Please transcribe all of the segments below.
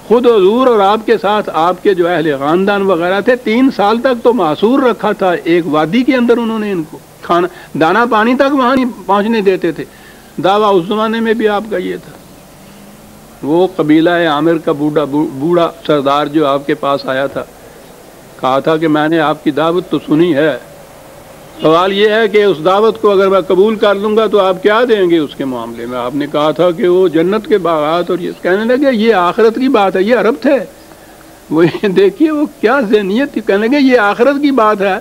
خود حضور اور آپ کے ساتھ آپ کے جو اہل خاندان وغیرہ تھے 3 سال تک تو معصور رکھا تھا، ایک وادی کے اندر انہوں نے ان کو کھانا دانا پانی تک وہاں نہیں پہنچنے دیتے تھے۔ دعویٰ اس زمانے میں بھی آپ کا یہ تھا۔ وہ قبیلہ عامر کا بوڑھا سردار جو آپ کے پاس آیا تھا، کہا تھا کہ میں نے آپ کی دعوت تو سنی ہے، سوال یہ ہے کہ اس دعوت کو اگر میں قبول کر لوں گا تو آپ کیا دیں گے اس کے معاملے میں؟ آپ نے کہا تھا کہ وہ جنت کے باغات، اور یہ کہنے لگے یہ آخرت کی بات ہے، یہ عرب تھے، وہ دیکھیے وہ کیا ذہنیت تھی، کہنے لگے یہ آخرت کی بات ہے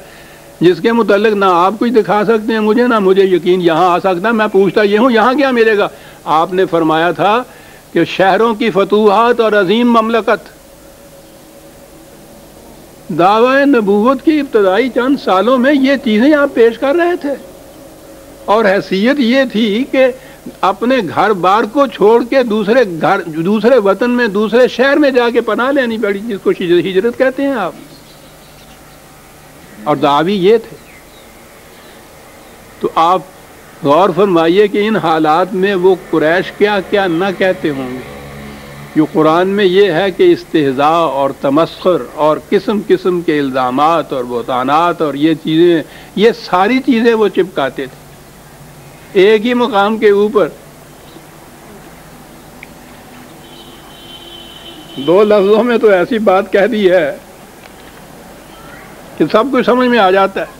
جس کے متعلق نہ آپ کچھ دکھا سکتے ہیں مجھے، نہ مجھے یقین یہاں آ سکتا ہے، میں پوچھتا یہ ہوں یہاں کیا ملے گا؟ آپ نے فرمایا تھا کہ شہروں کی فتوحات اور عظیم مملکت۔ دعوی نبوت کی ابتدائی چند سالوں میں یہ چیزیں آپ پیش کر رہے تھے، اور حیثیت یہ تھی کہ اپنے گھر بار کو چھوڑ کے دوسرے وطن میں دوسرے شہر میں جا کے پناہ لینی پڑی، جس کو ہجرت کہتے ہیں آپ، اور دعوی یہ تھے۔ تو آپ غور فرمائیے کہ ان حالات میں وہ قریش کیا کیا نہ کہتے ہوں گے، جو قرآن میں یہ ہے کہ استہزاء اور تمسخر اور قسم قسم کے الزامات اور بہتانات اور یہ چیزیں، یہ ساری چیزیں وہ چپکاتے تھے ایک ہی مقام کے اوپر۔ 2 لفظوں میں تو ایسی بات کہہ دی ہے کہ سب کچھ سمجھ میں آ جاتا ہے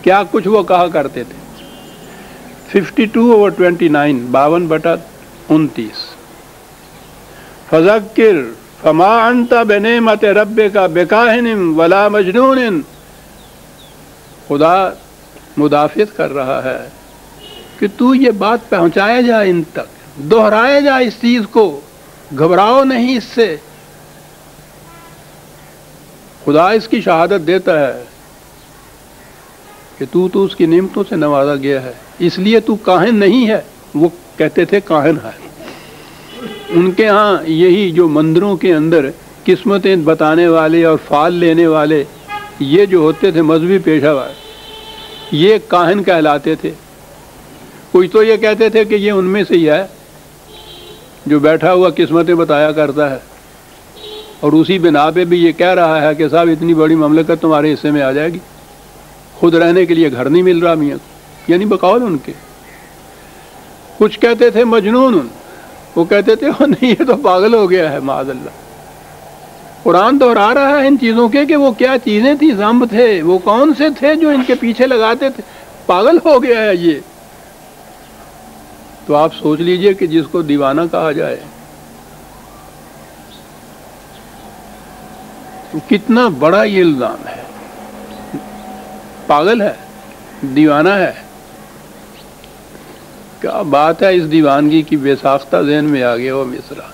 کیا کچھ وہ کہا کرتے تھے۔ 52/29 52/29 فذکر فما انت بنعمت ربک بکاہن ولا مجنون۔ خدا مدافعت کر رہا ہے کہ تو یہ بات پہنچایا جا، ان تک دہرایا جا اس چیز کو، گھبراؤ نہیں اس سے۔ خدا اس کی شہادت دیتا ہے کہ تو اس کی نعمتوں سے نوازا گیا ہے، اس لیے تو کاہن نہیں ہے۔ وہ کہتے تھے کاہن ہے، ان کے ہاں یہی جو مندروں کے اندر قسمتیں بتانے والے اور فال لینے والے یہ جو ہوتے تھے مذہبی پیشہ ور، یہ کاہن کہلاتے تھے۔ کچھ تو یہ کہتے تھے کہ یہ ان میں سے ہی ہے جو بیٹھا ہوا قسمتیں بتایا کرتا ہے، اور اسی بنا پہ بھی یہ کہہ رہا ہے کہ صاحب اتنی بڑی مملکت تمہارے حصے میں آ جائے گی، خود رہنے کے لیے گھر نہیں مل رہا میاں کو، یعنی بقول ان کے۔ کچھ کہتے تھے مجنون، وہ کہتے تھے نہیں یہ تو پاگل ہو گیا ہے معاذ اللہ۔ قرآن دہرا رہا ہے ان چیزوں کے کہ وہ کیا چیزیں تھیں، زمب تھے، وہ کون سے تھے جو ان کے پیچھے لگاتے تھے، پاگل ہو گیا ہے یہ۔ تو آپ سوچ لیجئے کہ جس کو دیوانہ کہا جائے تو کتنا بڑا یہ الزام ہے، پاگل ہے، دیوانہ ہے۔ کیا بات ہے اس دیوانگی کی، بے ساختہ ذہن میں آ گیا وہ مصرع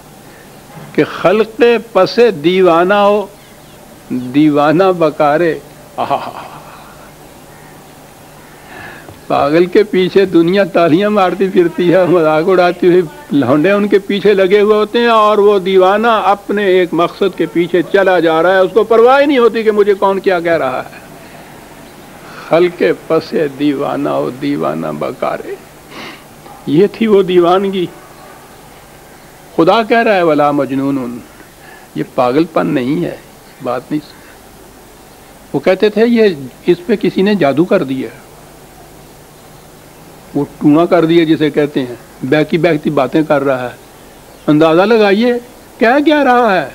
کہ خلق پس دیوانہ ہو دیوانہ بکارے۔ پاگل کے پیچھے دنیا تالیاں مارتی پھرتی ہے، مذاق اڑاتی ہوئی، لونڈے ان کے پیچھے لگے ہوئے ہوتے ہیں، اور وہ دیوانہ اپنے ایک مقصد کے پیچھے چلا جا رہا ہے، اس کو پرواہ ہی نہیں ہوتی کہ مجھے کون کیا کہہ رہا ہے۔ خلق پس دیوانہ ہو دیوانہ بکارے، یہ تھی وہ دیوانگی۔ خدا کہہ رہا ہے ولا مجنون، یہ پاگل پن نہیں ہے، بات نہیں۔ وہ کہتے تھے یہ اس پہ کسی نے جادو کر دیا، وہ ٹونا کر دیا جسے کہتے ہیں، بہکی بہکتی باتیں کر رہا ہے۔ اندازہ لگائیے کیا رہا ہے،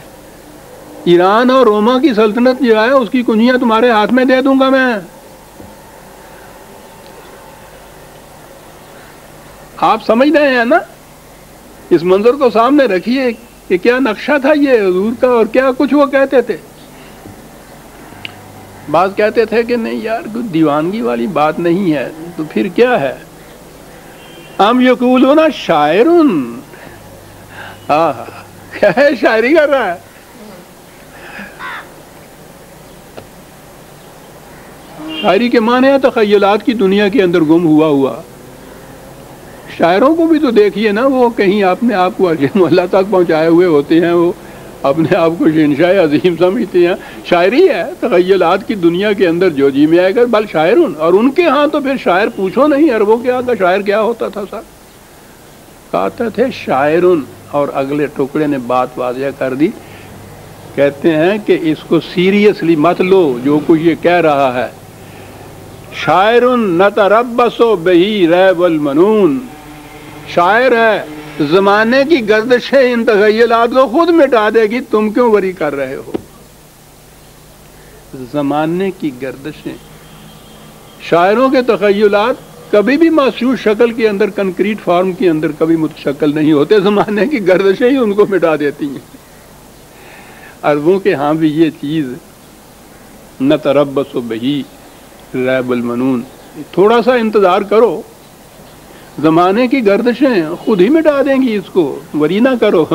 ایران اور روما کی سلطنت جو ہے اس کی کنجیاں تمہارے ہاتھ میں دے دوں گا میں۔ آپ سمجھ رہے ہیں نا، اس منظر کو سامنے رکھیے کہ کیا نقشہ تھا یہ حضور کا، اور کیا کچھ وہ کہتے تھے۔ بعض کہتے تھے کہ نہیں یار کوئی دیوانگی والی بات نہیں ہے، تو پھر کیا ہے؟ ہم یقولون شاعر، کیا ہے، شاعری کر رہا ہے۔ شاعری کے معنی ہے تخیلات کی دنیا کے اندر گم ہوا۔ شاعروں کو بھی تو دیکھیے نا، وہ کہیں اپنے آپ کو اللہ تک پہنچائے ہوئے ہوتے ہیں، وہ اپنے آپ کو شہنشاہ عظیم سمجھتے ہیں۔ شاعری ہے تخیلات کی دنیا کے اندر جو جی میں آئے گا، بل شاعر، اور ان کے ہاں تو پھر شاعر پوچھو نہیں، عربوں کے ہاں کا شاعر کیا ہوتا تھا سر، کہتے تھے شاعر اور اگلے ٹکڑے نے بات واضح کر دی. کہتے ہیں کہ اس کو سیریسلی مت لو جو کچھ یہ کہہ رہا ہے. شاعر نتربص بہی ریب المنون، شاعر ہے، زمانے کی گردشیں ان تخیلات کو خود مٹا دے گی، تم کیوں وری کر رہے ہو؟ زمانے کی گردشیں، شاعروں کے تخیلات کبھی بھی محسوس شکل کے اندر، کنکریٹ فارم کے اندر کبھی متشکل نہیں ہوتے، زمانے کی گردشیں ہی ان کو مٹا دیتی ہیں. عربوں کے ہاں بھی یہ چیز نتربص بہی ریب المنون، تھوڑا سا انتظار کرو، زمانے کی گردشیں خود ہی مٹا دیں گی اس کو، وری نہ کرو.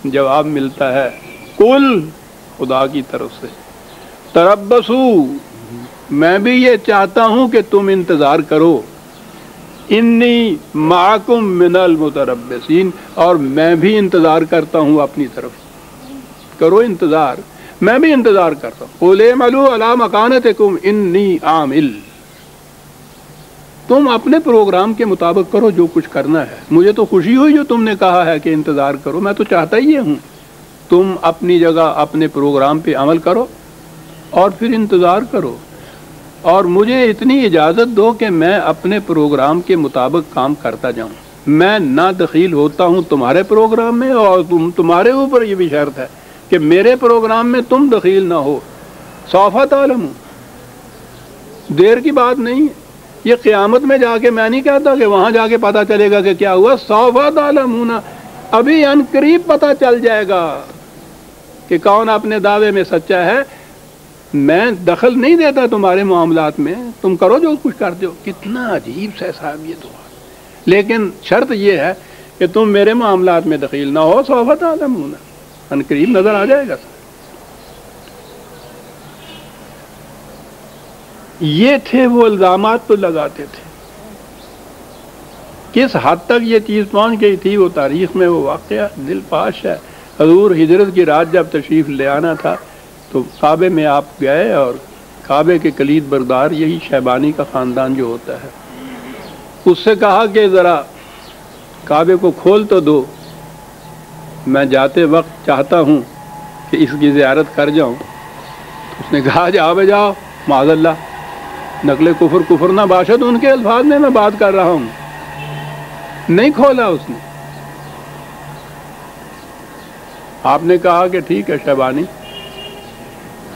جواب ملتا ہے قل، خدا کی طرف سے، تربصو، میں بھی یہ چاہتا ہوں کہ تم انتظار کرو، انی معکم من المتربصین، اور میں بھی انتظار کرتا ہوں اپنی طرف، کرو انتظار، میں بھی انتظار کرتا ہوں. قل اعملوا علی مکانتکم انی عامل، تم اپنے پروگرام کے مطابق کرو جو کچھ کرنا ہے. مجھے تو خوشی ہوئی جو تم نے کہا ہے کہ انتظار کرو، میں تو چاہتا ہی ہوں. تم اپنی جگہ اپنے پروگرام پہ عمل کرو اور پھر انتظار کرو، اور مجھے اتنی اجازت دو کہ میں اپنے پروگرام کے مطابق کام کرتا جاؤں. میں نہ دخیل ہوتا ہوں تمہارے پروگرام میں، اور تمہارے اوپر یہ بھی شرط ہے کہ میرے پروگرام میں تم دخیل نہ ہو. سوف تعلمون، دیر کی بات نہیں ہے، یہ قیامت میں جا کے، میں نہیں کہتا کہ وہاں جا کے پتہ چلے گا کہ کیا ہوا. سوف تعلمون، ابھی ان قریب پتہ چل جائے گا کہ کون اپنے دعوے میں سچا ہے. میں دخل نہیں دیتا تمہارے معاملات میں، تم کرو جو کچھ کرتے ہو. کتنا عجیب سا صاحب یہ تو، لیکن شرط یہ ہے کہ تم میرے معاملات میں دخیل نہ ہو. سوف تعلمون، ان قریب نظر آ جائے گا. یہ تھے وہ الزامات تو لگاتے تھے. کس حد تک یہ چیز پہنچ گئی تھی وہ تاریخ میں وہ واقعہ دل پاش ہے. حضور ہجرت کی رات جب تشریف لے آنا تھا تو کعبے میں آپ گئے، اور کعبے کے کلید بردار یہی شیبانی کا خاندان جو ہوتا ہے، اس سے کہا کہ ذرا کعبے کو کھول تو دو، میں جاتے وقت چاہتا ہوں کہ اس کی زیارت کر جاؤں. اس نے کہا جاؤ معاذ اللہ، نقل کفر نہ باشد، ان کے الفاظ میں بات کر رہا ہوں. نہیں کھولا اس نے. آپ نے کہا کہ ٹھیک ہے شیبانی،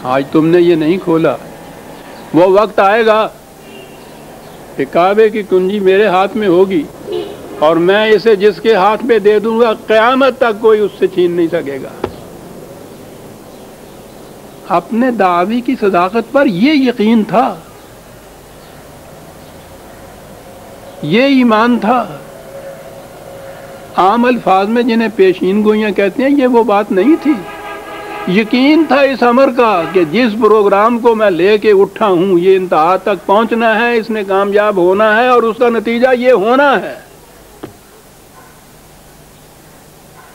آج تم نے یہ نہیں کھولا، وہ وقت آئے گا کہ کعبے کی کنجی میرے ہاتھ میں ہوگی، اور میں اسے جس کے ہاتھ میں دے دوں گا قیامت تک کوئی اس سے چھین نہیں سکے گا. اپنے دعوی کی صداقت پر یہ یقین تھا، یہ ایمان تھا. عام الفاظ میں جنہیں پیشین گوئیاں کہتے ہیں، یہ وہ بات نہیں تھی. یقین تھا اس امر کا کہ جس پروگرام کو میں لے کے اٹھا ہوں یہ انتہا تک پہنچنا ہے، اس نے کامیاب ہونا ہے، اور اس کا نتیجہ یہ ہونا ہے.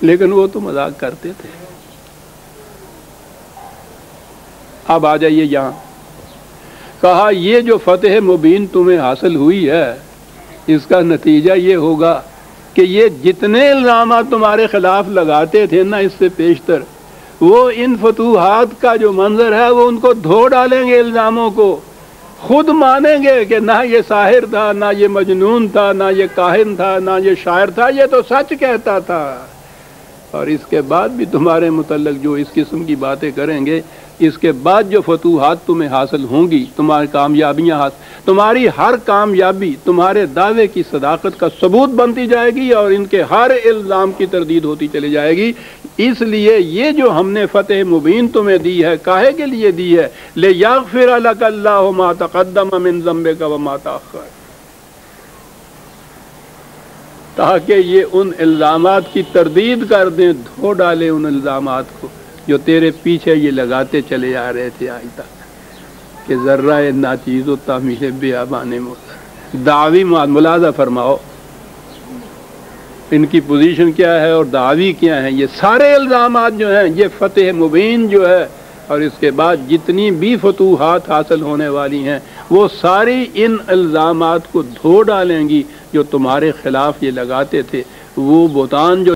لیکن وہ تو مذاق کرتے تھے. اب آ جائیے یہاں. کہا یہ جو فتح مبین تمہیں حاصل ہوئی ہے، اس کا نتیجہ یہ ہوگا کہ یہ جتنے الزامات تمہارے خلاف لگاتے تھے نا اس سے پیشتر، وہ ان فتوحات کا جو منظر ہے وہ ان کو دھو ڈالیں گے. الزاموں کو خود مانیں گے کہ نہ یہ ساحر تھا، نہ یہ مجنون تھا، نہ یہ کاہن تھا، نہ یہ شاعر تھا، یہ تو سچ کہتا تھا. اور اس کے بعد بھی تمہارے متعلق جو اس قسم کی باتیں کریں گے، اس کے بعد جو فتوحات تمہیں حاصل ہوں گی، تمہاری کامیابیاں تمہاری ہر کامیابی تمہارے دعوے کی صداقت کا ثبوت بنتی جائے گی، اور ان کے ہر الزام کی تردید ہوتی چلی جائے گی. اس لیے یہ جو ہم نے فتح مبین تمہیں دی ہے، کاہے کے لیے دی ہے؟ لِیَغْفِرَ لَكَ اللَّهُ مَا تَقَدَّمَ مِن ذَنبِكَ وَمَا تَأَخَّرَ، تاکہ یہ ان الزامات کی تردید کر دیں، دھو ڈالیں ان الزامات کو جو تیرے پیچھے یہ لگاتے چلے آ رہے تھے آج تک، کہ ذرہ ناچیز و تعمیل بیابان مولا. دعوی ملاحظہ فرماؤ ان کی پوزیشن کیا ہے اور دعوی کیا ہے. یہ سارے الزامات جو ہیں یہ فتح مبین جو ہے، اور اس کے بعد جتنی بھی فتوحات حاصل ہونے والی ہیں وہ ساری ان الزامات کو دھو ڈالیں گی جو تمہارے خلاف یہ لگاتے تھے. وہ بہتان جو